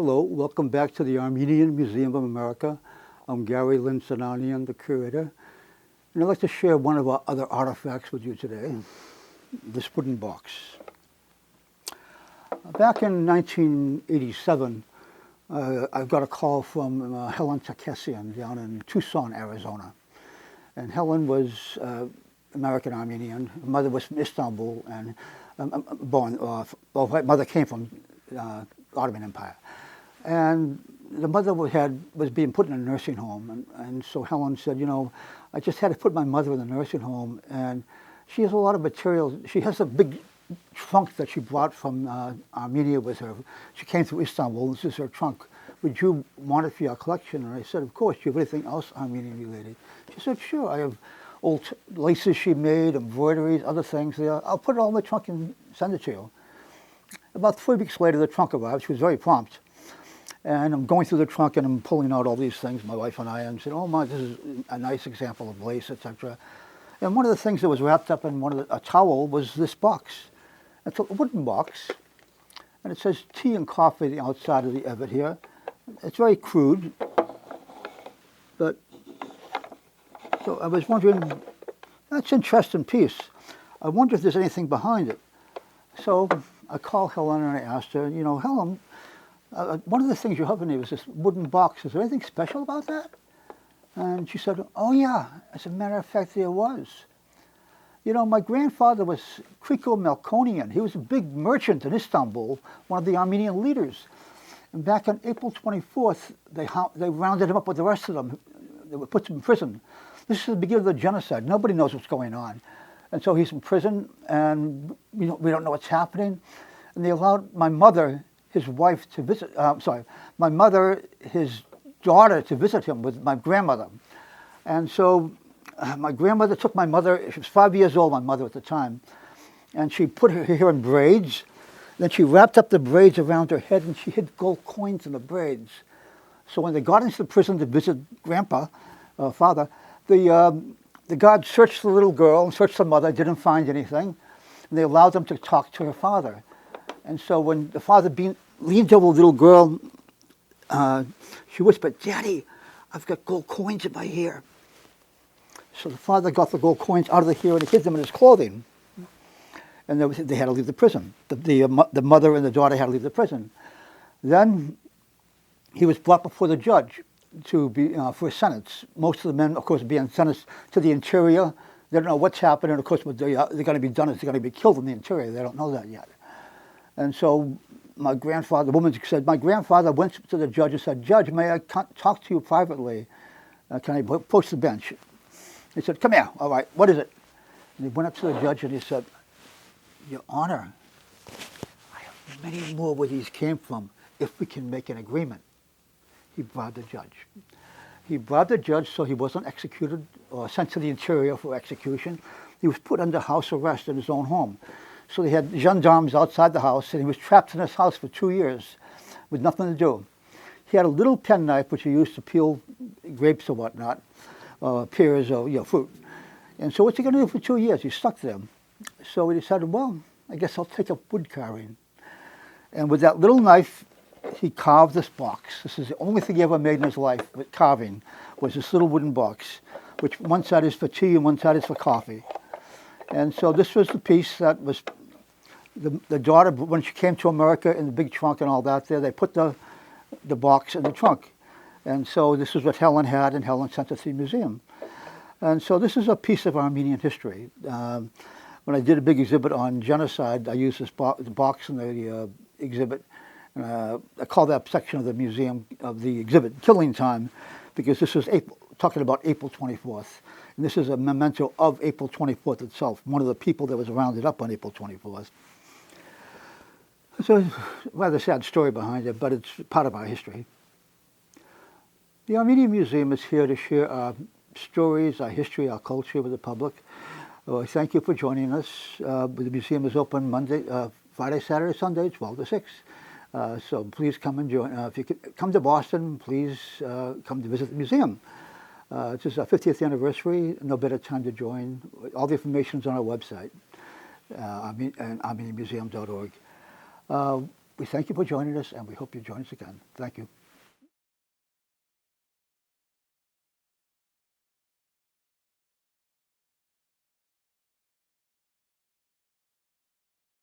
Hello, welcome back to the Armenian Museum of America. I'm Gary Linsananian, the curator, and I'd like to share one of our other artifacts with you today, this wooden box. Back in 1987, I got a call from Helen Takessian down in Tucson, Arizona. And Helen was American Armenian. Her mother was from Istanbul, and her mother came from Ottoman Empire. And the mother was being put in a nursing home, and so Helen said, you know, I just had to put my mother in the nursing home, and she has a lot of materials. She has a big trunk that she brought from Armenia with her. She came through Istanbul. This is her trunk. Would you want it for your collection? And I said, of course. Do you have anything else Armenian related? She said, sure. I have old laces she made, embroideries, other things there. I'll put it all in the trunk and send it to you. About 3 weeks later, the trunk arrived. She was very prompt. And I'm going through the trunk and I'm pulling out all these things, my wife and I, and said, oh my, this is a nice example of lace, etc. And one of the things that was wrapped up in a towel was this box. It's a wooden box, and it says tea and coffee on the outside of the ever here. It's very crude, but so I was wondering, that's an interesting piece. I wonder if there's anything behind it. So I called Helen and I asked her, you know, Helen, one of the things you have in here was this wooden box. Is there anything special about that? And she said, oh yeah, as a matter of fact, there was. You know, my grandfather was Kriko Melkonian. He was a big merchant in Istanbul, one of the Armenian leaders. And back on April 24th, they rounded him up with the rest of them. They were put in prison. This is the beginning of the genocide. Nobody knows what's going on. And so he's in prison, and we don't know what's happening. And they allowed my mother, his wife, to visit, my mother, his daughter, to visit him with my grandmother. And so my grandmother took my mother, she was 5 years old, my mother at the time, and she put her hair in braids. Then she wrapped up the braids around her head and she hid gold coins in the braids. So when they got into the prison to visit Grandpa, father, the guards searched the little girl and searched the mother, didn't find anything, and they allowed them to talk to her father. And so when the father leaned over the little girl, she whispered, Daddy, I've got gold coins in my hair. So the father got the gold coins out of the hair and hid them in his clothing. And they had to leave the prison. The mother and the daughter had to leave the prison. Then he was brought before the judge to be for a sentence. Most of the men, of course, being sentenced to the interior. They don't know what's happening. Of course, what they're going to be done is they're going to be killed in the interior. They don't know that yet. And so my grandfather, the woman said, my grandfather went to the judge and said, Judge, may I talk to you privately? Can I approach the bench? He said, come here. All right, what is it? And he went up to the judge and he said, Your Honor, I have many more where these came from if we can make an agreement. He bribed the judge. He bribed the judge so he wasn't executed or sent to the interior for execution. He was put under house arrest in his own home. So they had gendarmes outside the house, and he was trapped in his house for 2 years with nothing to do. He had a little penknife which he used to peel grapes or whatnot, pears or fruit. And so what's he going to do for 2 years? He's stuck there. So he decided, well, I guess I'll take up wood carving. And with that little knife, he carved this box. This is the only thing he ever made in his life with carving, was this little wooden box, which one side is for tea and one side is for coffee. And so this was the piece that was the daughter, when she came to America in the big trunk and all that there, they put the box in the trunk. And so this is what Helen had, and Helen sent it to the museum. And so this is a piece of Armenian history. When I did a big exhibit on genocide, I used this the box in the exhibit. I call that section of the museum, of the exhibit, Killing Time, because this was talking about April 24th. And this is a memento of April 24th itself, one of the people that was rounded up on April 24th. It's a rather sad story behind it, but it's part of our history. The Armenian Museum is here to share our stories, our history, our culture with the public. Thank you for joining us. The museum is open Friday, Saturday, Sunday, 12 to 6. So please come and join. If you come to Boston, please come to visit the museum. It's just our 50th anniversary. No better time to join. All the information is on our website, armenianmuseum.org. we thank you for joining us, and we hope you join us again. Thank you.